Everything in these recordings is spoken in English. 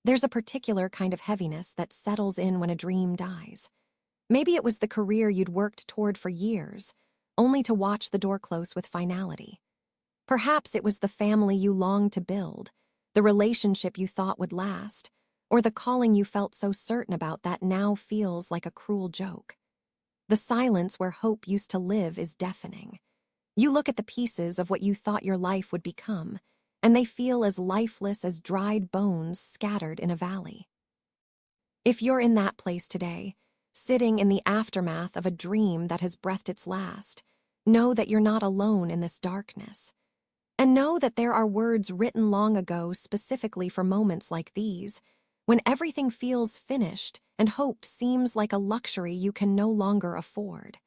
There's a particular kind of heaviness that settles in when a dream dies. Maybe it was the career you'd worked toward for years, only to watch the door close with finality. Perhaps it was the family you longed to build, the relationship you thought would last, or the calling you felt so certain about that now feels like a cruel joke. The silence where hope used to live is deafening. You look at the pieces of what you thought your life would become, and they feel as lifeless as dried bones scattered in a valley. If you're in that place today, sitting in the aftermath of a dream that has breathed its last, know that you're not alone in this darkness. And know that there are words written long ago specifically for moments like these, when everything feels finished and hope seems like a luxury you can no longer afford.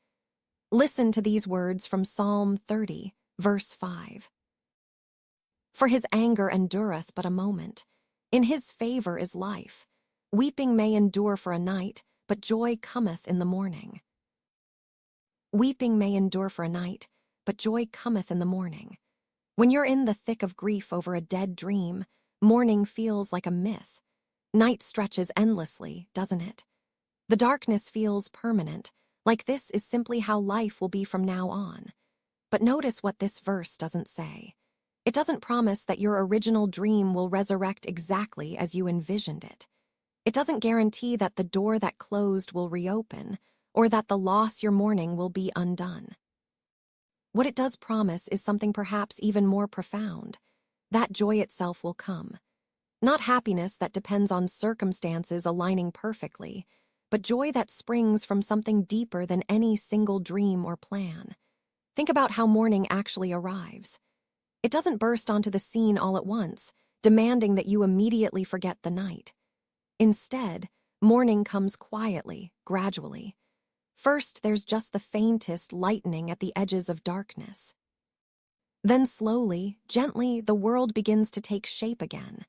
Listen to these words from Psalm 30, verse 5. For his anger endureth but a moment. In his favor is life. Weeping may endure for a night, but joy cometh in the morning. Weeping may endure for a night, but joy cometh in the morning. When you're in the thick of grief over a dead dream, morning feels like a myth. Night stretches endlessly, doesn't it? The darkness feels permanent, like this is simply how life will be from now on. But notice what this verse doesn't say. It doesn't promise that your original dream will resurrect exactly as you envisioned it. It doesn't guarantee that the door that closed will reopen, or that the loss you're mourning will be undone. What it does promise is something perhaps even more profound. That joy itself will come. Not happiness that depends on circumstances aligning perfectly, but joy that springs from something deeper than any single dream or plan. Think about how morning actually arrives. It doesn't burst onto the scene all at once, demanding that you immediately forget the night. Instead, morning comes quietly, gradually. First, there's just the faintest lightening at the edges of darkness. Then slowly, gently, the world begins to take shape again.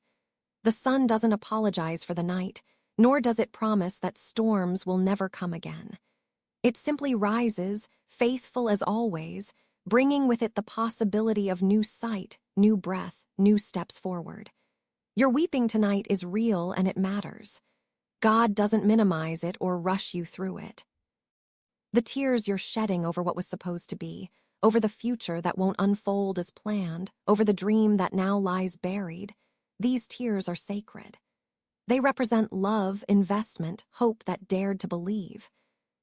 The sun doesn't apologize for the night, nor does it promise that storms will never come again. It simply rises, faithful as always, bringing with it the possibility of new sight, new breath, new steps forward. Your weeping tonight is real and it matters. God doesn't minimize it or rush you through it. The tears you're shedding over what was supposed to be, over the future that won't unfold as planned, over the dream that now lies buried, these tears are sacred. They represent love, investment, hope that dared to believe.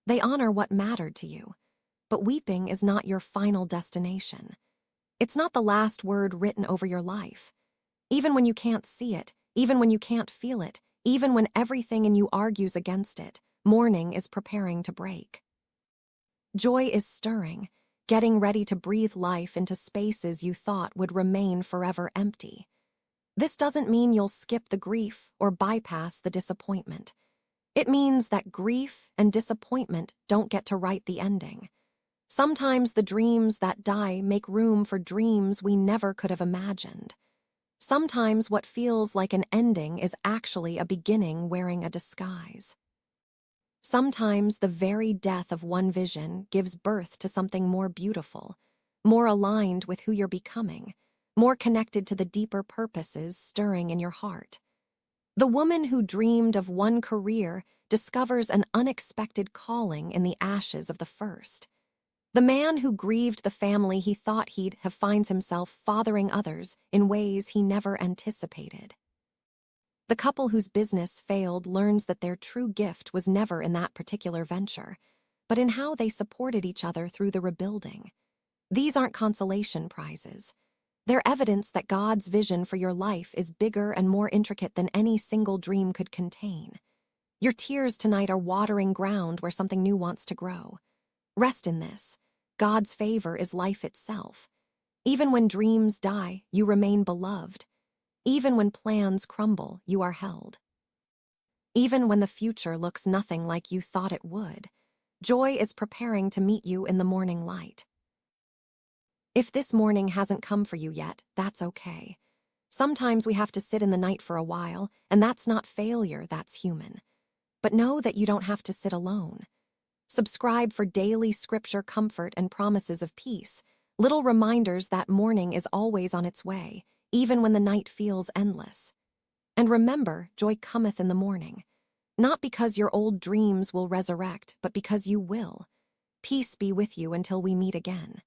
They honor what mattered to you. But weeping is not your final destination. It's not the last word written over your life. Even when you can't see it, even when you can't feel it, even when everything in you argues against it, mourning is preparing to break. Joy is stirring, getting ready to breathe life into spaces you thought would remain forever empty. This doesn't mean you'll skip the grief or bypass the disappointment. It means that grief and disappointment don't get to write the ending. Sometimes the dreams that die make room for dreams we never could have imagined. Sometimes what feels like an ending is actually a beginning wearing a disguise. Sometimes the very death of one vision gives birth to something more beautiful, more aligned with who you're becoming, more connected to the deeper purposes stirring in your heart. The woman who dreamed of one career discovers an unexpected calling in the ashes of the first. The man who grieved the family he thought he'd have finds himself fathering others in ways he never anticipated. The couple whose business failed learns that their true gift was never in that particular venture, but in how they supported each other through the rebuilding. These aren't consolation prizes. They're evidence that God's vision for your life is bigger and more intricate than any single dream could contain. Your tears tonight are watering ground where something new wants to grow. Rest in this. God's favor is life itself. Even when dreams die, you remain beloved. Even when plans crumble, you are held. Even when the future looks nothing like you thought it would, joy is preparing to meet you in the morning light. If this morning hasn't come for you yet, that's okay. Sometimes we have to sit in the night for a while, and that's not failure, that's human. But know that you don't have to sit alone. Subscribe for daily scripture comfort and promises of peace, little reminders that morning is always on its way, even when the night feels endless. And remember, joy cometh in the morning. Not because your old dreams will resurrect, but because you will. Peace be with you until we meet again.